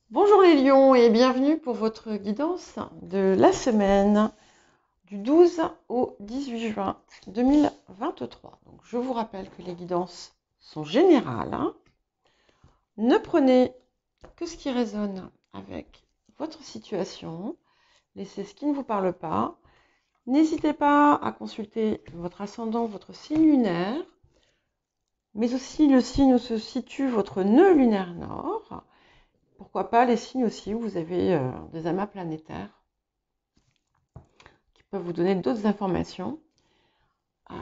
Bonjour les lions et bienvenue pour votre guidance de la semaine du 12 au 18 juin 2023. Donc, je vous rappelle que les guidances sont générales, hein. Ne prenez que ce qui résonne avec votre situation, laissez ce qui ne vous parle pas. N'hésitez pas à consulter votre ascendant, votre signe lunaire, mais aussi le signe où se situe votre nœud lunaire nord. Pourquoi pas les signes aussi où vous avez des amas planétaires qui peuvent vous donner d'autres informations. Euh,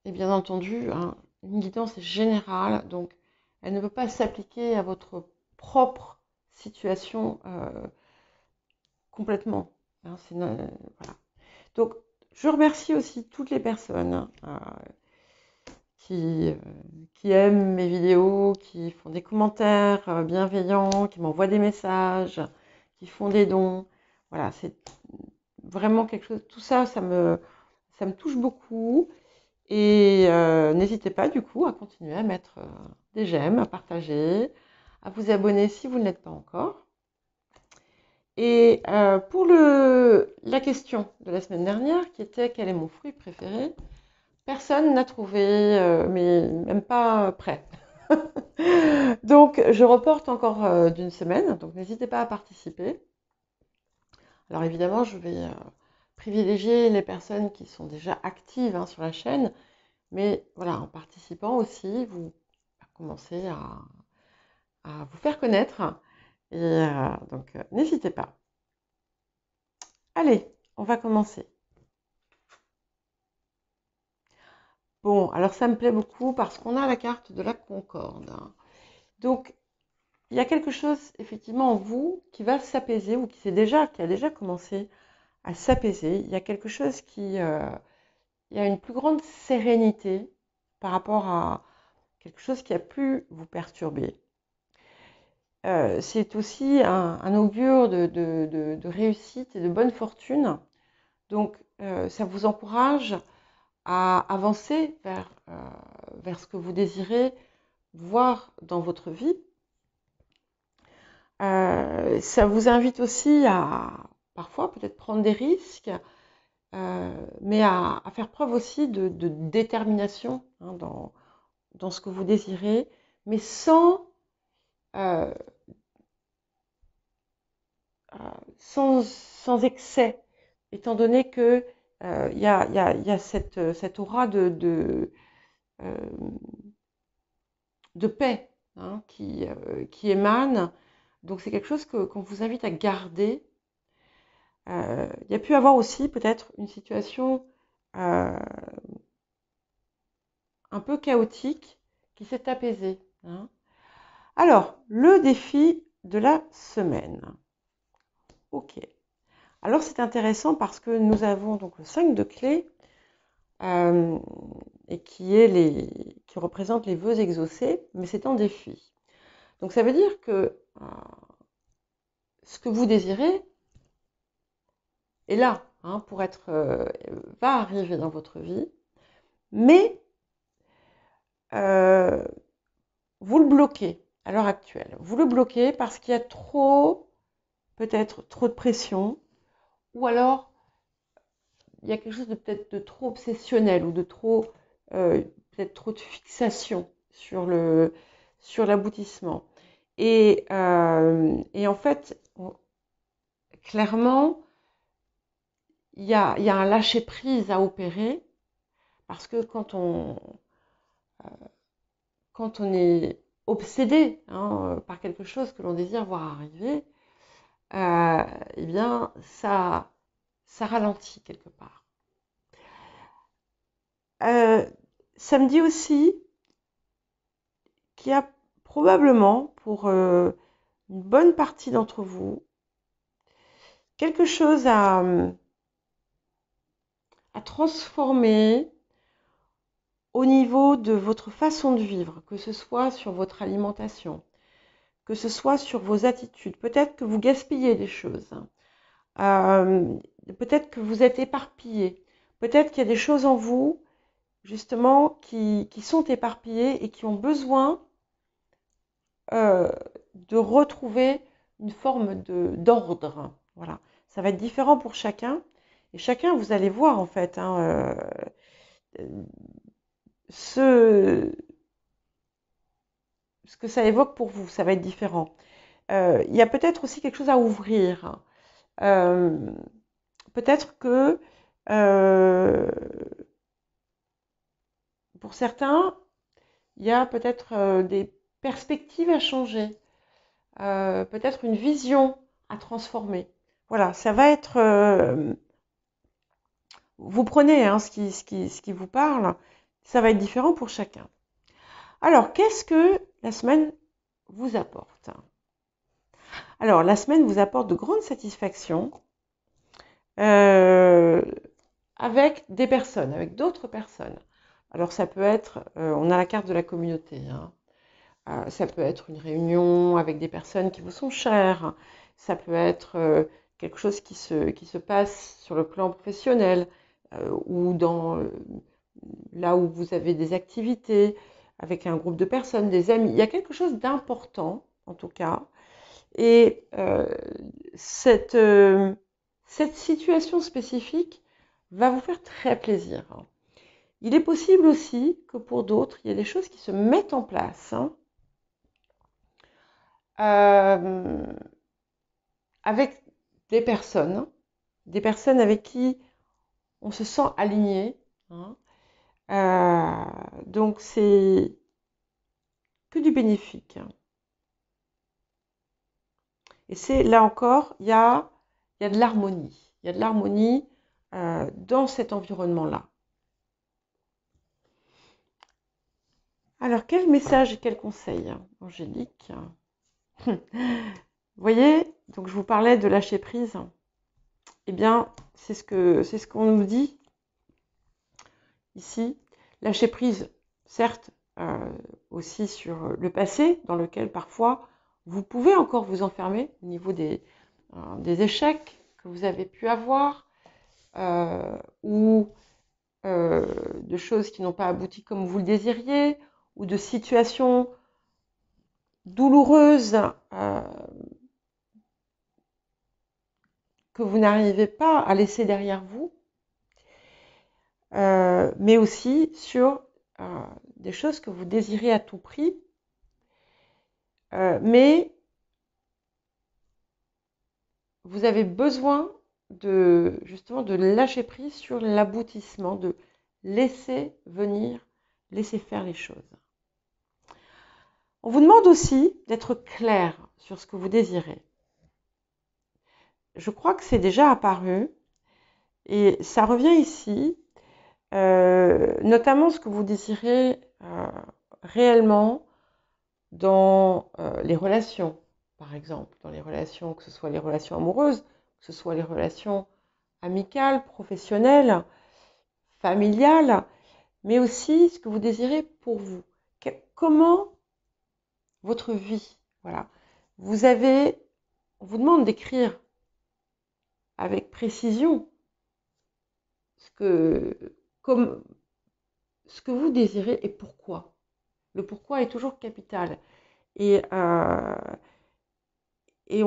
et bien entendu, hein, une guidance est générale, donc elle ne peut pas s'appliquer à votre propre situation complètement. Hein, voilà. Donc, je remercie aussi toutes les personnes qui, euh, qui aiment mes vidéos, qui font des commentaires bienveillants, qui m'envoient des messages, qui font des dons. Voilà, c'est vraiment quelque chose. Tout ça, ça me touche beaucoup. Et n'hésitez pas du coup à continuer à mettre des j'aime, à partager, à vous abonner si vous ne l'êtes pas encore. Et pour la question de la semaine dernière, qui était quel est mon fruit préféré, personne n'a trouvé, mais même pas prêt. Donc je reporte encore d'une semaine, donc n'hésitez pas à participer. Alors évidemment, je vais privilégier les personnes qui sont déjà actives hein, sur la chaîne, mais voilà, en participant aussi, vous commencez à vous faire connaître. Et donc, n'hésitez pas. Allez, on va commencer. Bon, alors ça me plaît beaucoup parce qu'on a la carte de la Concorde. Donc, il y a quelque chose effectivement en vous qui va s'apaiser ou qui a déjà commencé à s'apaiser. Il y a quelque chose il y a une plus grande sérénité par rapport à quelque chose qui a pu vous perturber. C'est aussi un augure de réussite et de bonne fortune. Donc, ça vous encourage à avancer vers ce que vous désirez voir dans votre vie. Ça vous invite aussi à parfois peut-être prendre des risques, mais à faire preuve aussi de détermination hein, dans ce que vous désirez, mais euh, sans excès, étant donné que il y a cette aura euh, de paix hein, qui émane. Donc c'est quelque chose qu'on vous invite à garder. Il y a pu avoir aussi peut-être une situation euh, un peu chaotique qui s'est apaisée. Hein. Alors, le défi de la semaine. Ok. Alors c'est intéressant parce que nous avons donc le 5 de clés euh, et qui représente les vœux exaucés, mais c'est un défi. Donc ça veut dire que ce que vous désirez est là hein, va arriver dans votre vie, mais euh, vous le bloquez à l'heure actuelle. Vous le bloquez parce qu'il y a peut-être trop de pression, ou alors il y a quelque chose de peut-être de trop obsessionnel ou de peut-être trop de fixation sur l'aboutissement. Et en fait, clairement, il y a un lâcher-prise à opérer parce que quand on est obsédé hein, par quelque chose que l'on désire voir arriver, euh, eh bien, ça ralentit quelque part. Euh, Ça me dit aussi qu'il y a probablement pour une bonne partie d'entre vous quelque chose à transformer au niveau de votre façon de vivre, que ce soit sur votre alimentation, que ce soit sur vos attitudes. Peut-être que vous gaspillez des choses. Euh, Peut-être que vous êtes éparpillé. Peut-être qu'il y a des choses en vous, justement, qui sont éparpillées et qui ont besoin euh, de retrouver une forme d'ordre. Voilà. Ça va être différent pour chacun. Et chacun, vous allez voir en fait, hein, ce que ça évoque pour vous, ça va être différent. Il y a peut-être aussi quelque chose à ouvrir. Euh, Peut-être que pour certains, il y a peut-être des perspectives à changer, peut-être une vision à transformer. Voilà, ça va être... vous prenez hein, ce qui vous parle, ça va être différent pour chacun. Alors, qu'est-ce que la semaine vous apporte? Alors, la semaine vous apporte de grandes satisfactions euh, avec des personnes, avec d'autres personnes. Alors, ça peut être, on a la carte de la communauté, hein. Ça peut être une réunion avec des personnes qui vous sont chères. Ça peut être quelque chose qui se passe sur le plan professionnel ou là où vous avez des activités avec un groupe de personnes, des amis. Il y a quelque chose d'important, en tout cas. Et cette situation spécifique va vous faire très plaisir. Il est possible aussi que pour d'autres, il y ait des choses qui se mettent en place, hein, avec des personnes avec qui on se sent aligné, hein. Donc c'est que du bénéfique, hein. Et c'est là encore, il y a de l'harmonie. Il y a de l'harmonie dans cet environnement-là. Alors, quel message et quel conseil, Angélique? Vous voyez, donc je vous parlais de lâcher prise. Eh bien, c'est ce qu'on nous dit ici. Lâcher prise, certes, aussi sur le passé, dans lequel parfois vous pouvez encore vous enfermer au niveau des échecs que vous avez pu avoir ou de choses qui n'ont pas abouti comme vous le désiriez ou de situations douloureuses que vous n'arrivez pas à laisser derrière vous, mais aussi sur des choses que vous désirez à tout prix, mais vous avez besoin justement de lâcher prise sur l'aboutissement, de laisser venir, laisser faire les choses. On vous demande aussi d'être clair sur ce que vous désirez. Je crois que c'est déjà apparu et ça revient ici, notamment ce que vous désirez réellement dans les relations, par exemple, dans les relations, que ce soit les relations amoureuses, que ce soit les relations amicales, professionnelles, familiales, mais aussi ce que vous désirez pour vous. Comment votre vie, voilà. On vous demande d'écrire avec précision ce que vous désirez et pourquoi. Le pourquoi est toujours capital. Et on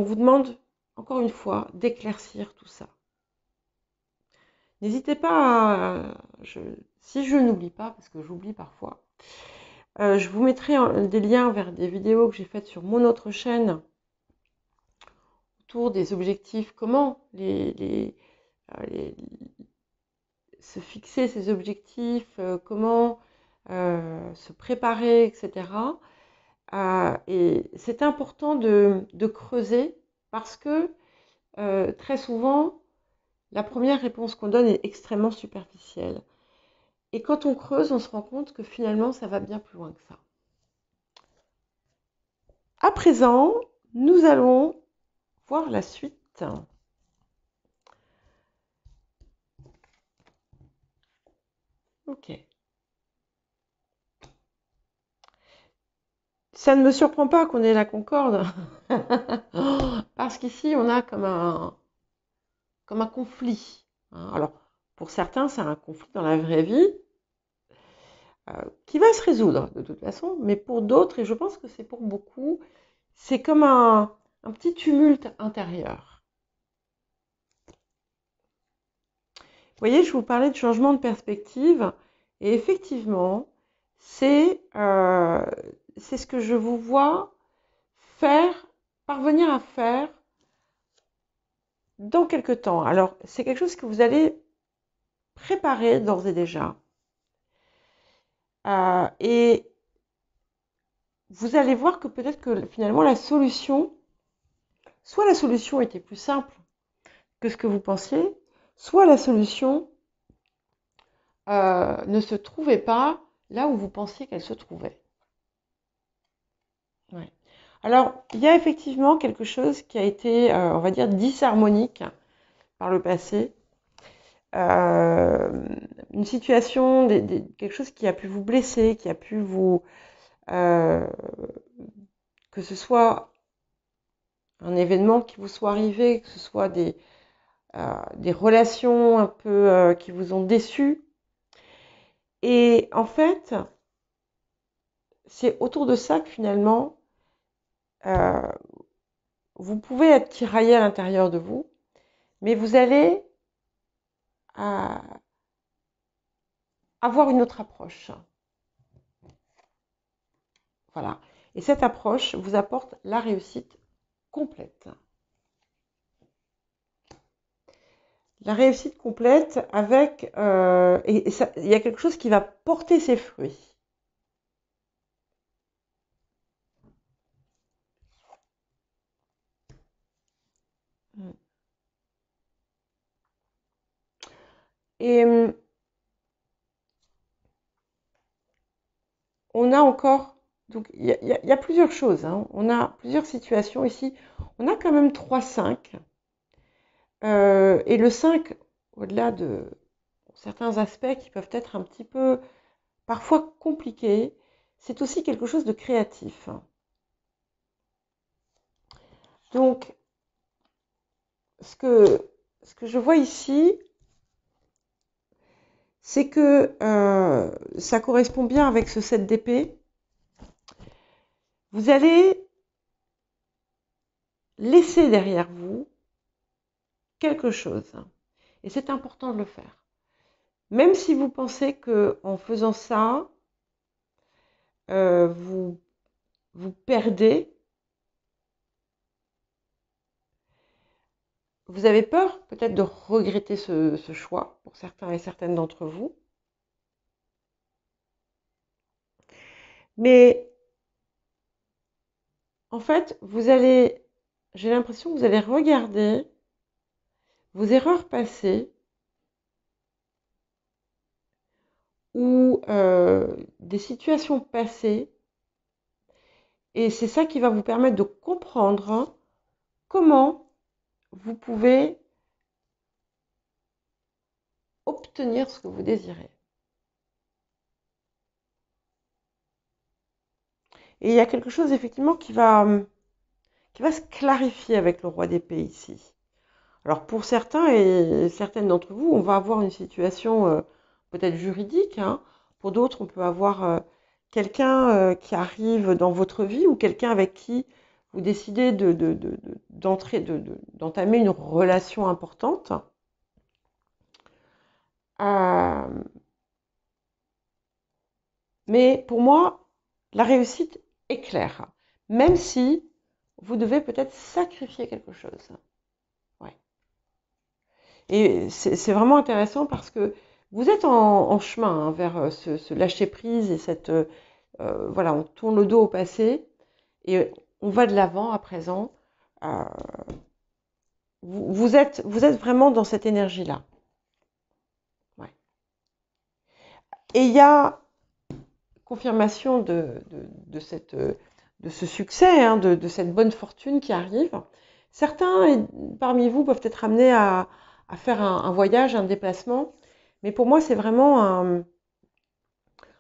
vous demande, encore une fois, d'éclaircir tout ça. N'hésitez pas si je n'oublie pas, parce que j'oublie parfois, je vous mettrai des liens vers des vidéos que j'ai faites sur mon autre chaîne autour des objectifs, comment se fixer ces objectifs, comment se préparer, etc. Et c'est important de creuser parce que très souvent, la première réponse qu'on donne est extrêmement superficielle. Et quand on creuse, on se rend compte que finalement, ça va bien plus loin que ça. À présent, nous allons voir la suite. Ok. Ça ne me surprend pas qu'on ait la concorde. Parce qu'ici, on a comme un conflit. Alors, pour certains, c'est un conflit dans la vraie vie qui va se résoudre de toute façon. Mais pour d'autres, et je pense que c'est pour beaucoup, c'est comme un un petit tumulte intérieur. Vous voyez, je vous parlais de changement de perspective, et effectivement, c'est ce que je vous vois parvenir à faire dans quelque temps. Alors, c'est quelque chose que vous allez préparer d'ores et déjà. Et vous allez voir que peut-être que finalement soit la solution était plus simple que ce que vous pensiez, soit la solution ne se trouvait pas là où vous pensiez qu'elle se trouvait. Ouais. Alors, il y a effectivement quelque chose qui a été, on va dire, disharmonique par le passé. Une situation, quelque chose qui a pu vous blesser, qui a pu vous... que ce soit un événement qui vous soit arrivé, que ce soit des relations un peu qui vous ont déçu. Et en fait, c'est autour de ça que finalement, vous pouvez être tiraillé à l'intérieur de vous, mais vous allez avoir une autre approche. Voilà. Et cette approche vous apporte la réussite complète. La réussite complète avec... il y a quelque chose qui va porter ses fruits. Et on a encore... Donc, il y a plusieurs choses. Hein. On a plusieurs situations ici. On a quand même 3-5. Et le 5, au-delà de certains aspects qui peuvent être un petit peu, parfois compliqués, c'est aussi quelque chose de créatif. Donc, ce que je vois ici, c'est que ça correspond bien avec ce 7 d'épée. Vous allez laisser derrière vous quelque chose. Et c'est important de le faire. Même si vous pensez qu'en faisant ça, vous perdez, vous avez peur peut-être de regretter ce choix pour certains et certaines d'entre vous. Mais en fait, j'ai l'impression que vous allez regarder vos erreurs passées ou des situations passées, et c'est ça qui va vous permettre de comprendre comment vous pouvez obtenir ce que vous désirez. Et il y a quelque chose effectivement qui va se clarifier avec le roi d'épée ici. Alors pour certains et certaines d'entre vous, on va avoir une situation peut-être juridique. Hein. Pour d'autres, on peut avoir quelqu'un qui arrive dans votre vie ou quelqu'un avec qui vous décidez d'entamer une relation importante. Mais pour moi, la réussite est claire, même si vous devez peut-être sacrifier quelque chose. Ouais. Et c'est vraiment intéressant parce que vous êtes en chemin hein, vers ce lâcher-prise et cette... voilà, on tourne le dos au passé et on va de l'avant à présent. Vous êtes vraiment dans cette énergie-là. Ouais. Et il y a confirmation de ce succès, hein, de cette bonne fortune qui arrive. Certains parmi vous peuvent être amenés à faire un voyage, un déplacement, mais pour moi c'est vraiment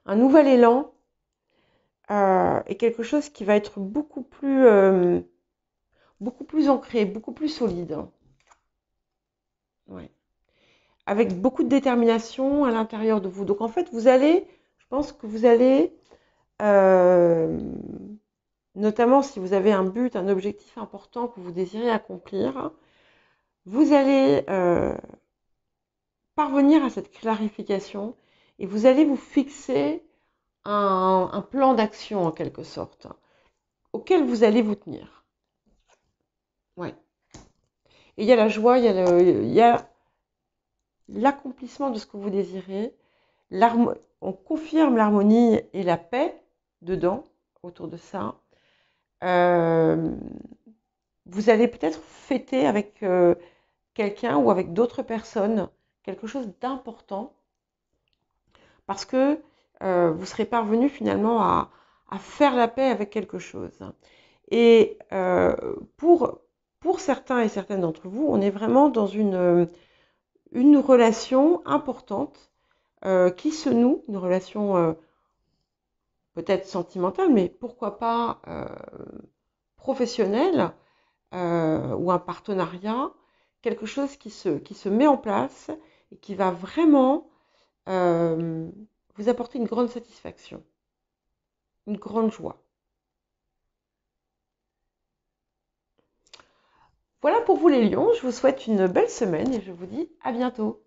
un nouvel élan et quelque chose qui va être beaucoup plus ancré, beaucoup plus solide. Ouais. Avec beaucoup de détermination à l'intérieur de vous. Donc en fait, je pense que vous allez notamment si vous avez un but, un objectif important que vous désirez accomplir, vous allez parvenir à cette clarification et vous allez vous fixer un plan d'action en quelque sorte, auquel vous allez vous tenir. Ouais. Et il y a la joie, il y a l'accomplissement de ce que vous désirez, on confirme l'harmonie et la paix dedans, autour de ça. Vous allez peut-être fêter avec quelqu'un ou avec d'autres personnes quelque chose d'important parce que vous serez parvenu finalement à faire la paix avec quelque chose. Et pour certains et certaines d'entre vous, on est vraiment dans une relation importante qui se noue, une relation peut-être sentimentale, mais pourquoi pas professionnelle ou un partenariat, quelque chose qui se met en place et qui va vraiment vous apporter une grande satisfaction, une grande joie. Voilà pour vous les lions, je vous souhaite une belle semaine et je vous dis à bientôt.